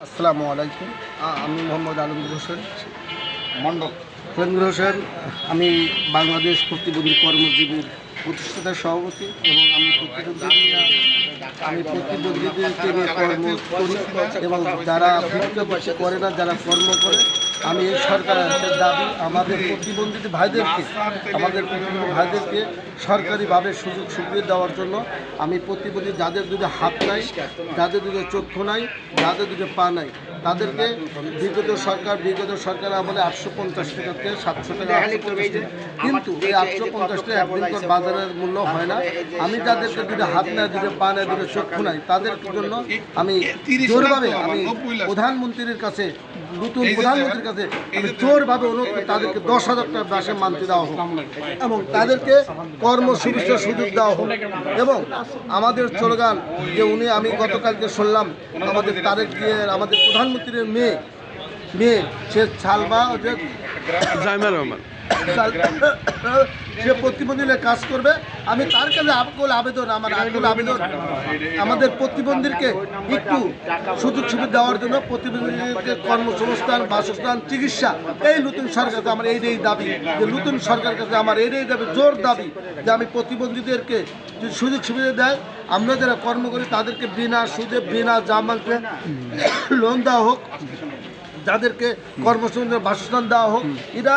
আসসালামু আলাইকুম। আমি মোহাম্মদ আলমগীর হোসেন মণ্ডল। আলমগীর হোসেন, আমি বাংলাদেশ প্রতিবন্ধী কর্মজীবীর প্রতিষ্ঠাতা সভাপতি এবং আমি প্রতিবন্ধীদেরকে নিয়ে কর্ম করি এবং যারা বিক্ষোভ করে না, যারা কর্ম করে, আমি এই সরকারের দাবি আমাদের প্রতিবন্ধী ভাইদেরকে সরকারিভাবে সুযোগ সুবিধা দেওয়ার জন্য আমি প্রতিবন্ধী যাদের দুটো হাত নাই, যাদের দুটো চক্ষু নাই, যাদের দুটো পা নাই, তাদেরকে বিগত সরকার আমলে 850 টাকা থেকে 700 টাকা, কিন্তু এই 850 টাকা একদিনকার বাজারের মূল্য হয় না। আমি যাদেরকে দুটো হাত নাই, দুটো পা নাই, দুটো চক্ষু নাই, তাদের জন্য আমি জোরভাবে প্রধানমন্ত্রীর কাছে জোরভাবে অনুরোধ করে তাদেরকে 10,000 টাকা মাসে মানতে দেওয়া হোক এবং তাদেরকে কর্মসংস্থানের সুযোগ দেওয়া হোক। এবং আমাদের স্লোগান যে আমি গতকালকে শুনলাম আমাদের তারেক জিয়ার, আমাদের প্রধানমন্ত্রীর মেয়ে সে ছালবা জাইমা রহমান, সে প্রতিবন্ধীদের কাজ করবে। আমি তার কাছে আবেদন আমাদের প্রতিবন্ধীকে একটু সুযোগ সুবিধা দেওয়ার জন্য, প্রতিবন্ধীদেরকে কর্মসংস্থান, বাসস্থান, চিকিৎসা, এই নতুন সরকার আমার এই দাবি, যে নতুন সরকার কাছে আমার এই দাবি, জোর দাবি, যে আমি প্রতিবন্ধীদেরকে যদি সুযোগ সুবিধা দেয়, আমরা যারা কর্ম করি তাদেরকে বিনা সুদে, বিনা জামানতে লোন দেওয়া হোক, যাদেরকে কর্মসংস্থান, বাসস্থান দেওয়া হোক। এরা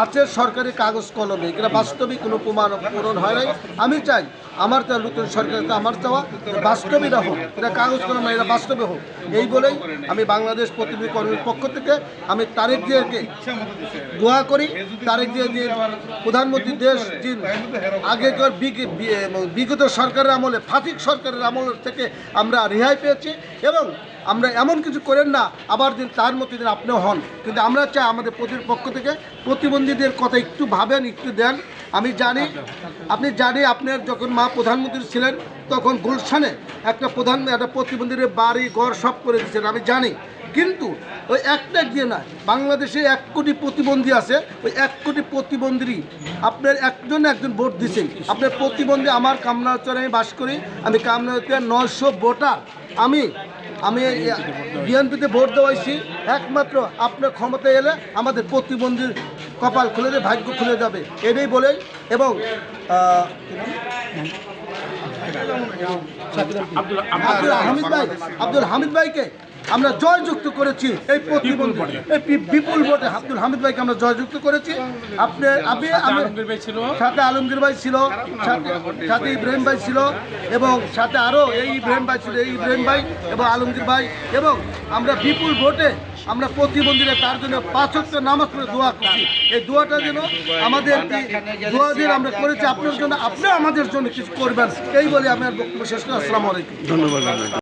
আছে সরকারি কাগজ কলমে, এটা বাস্তবিক কোনো পূরণ হয় নাই। আমি চাই আমার তো নতুন সরকার, আমার চাওয়া বাস্তবিকটা হোক, এটা কাগজ কলমে, এটা বাস্তবে হোক। এই বলেই আমি বাংলাদেশ প্রতিবন্ধী কর্মীর পক্ষ থেকে আমি তারেক জিয়াকে দোয়া করি। তারেক জিয়া যে প্রধানমন্ত্রী, দেশ যিনি আগেকার বিগত সরকারের আমলে, ফাঁসিক সরকারের আমল থেকে আমরা রেহাই পেয়েছি এবং আমরা এমন কিছু করেন না আবার দিন তার মতো দিন আপনিও হন। কিন্তু আমরা চাই আমাদের পক্ষ থেকে প্রতিবন্ধীদের কথা একটু ভাবেন, একটু দেন। আপনি জানি আপনার যখন মা প্রধানমন্ত্রী ছিলেন তখন গুলশানে একটা প্রতিবন্ধীর বাড়ি ঘর সব করে দিয়েছেন, আমি জানি। কিন্তু ওই একটা দিয়ে না, বাংলাদেশে 1 কোটি প্রতিবন্ধী আছে, ওই 1 কোটি প্রতিবন্ধী আপনার একজন ভোট দিচ্ছেন। আপনার প্রতিবন্ধী আমার কামনাচরে আমি বাস করি, আমি কামনাচরে 900 ভোটার আমি বিএনপিতে ভোট দেওয়াইছি। একমাত্র আপনার ক্ষমতায় এলে আমাদের প্রতিবন্ধীর কপাল খুলে যাবে, ভাগ্য খুলে যাবে, এটাই বলেই। এবং আব্দুল হামিদ ভাইকে আমরা জয়যুক্ত করেছি, এই প্রতিবন্ধী বিপুল ভোটে আব্দুল হামিদ ভাইকে আমরা জয়যুক্ত করেছি। সাথে আলমগীর ভাই ছিল, সাথে ইব্রাহিম ভাই ছিল এবং সাথে আরও এই ইব্রাহিম ভাই ছিল, এই ইব্রাহিম ভাই এবং আলমগীর ভাই। এবং আমরা বিপুল ভোটে আমরা প্রতিবন্ধীরা তার জন্য 5 ওয়াক্ত নামাজ পড়ে দোয়া করছি। এই দোয়াটা যেন আমাদের দোয়া দিয়ে আমরা করেছি আপনার জন্য, আপনি আমাদের জন্য কিছু করবেন, এই বলে আমি বক্তব্য শেষ করি। আসসালামু আলাইকুম, ধন্যবাদ।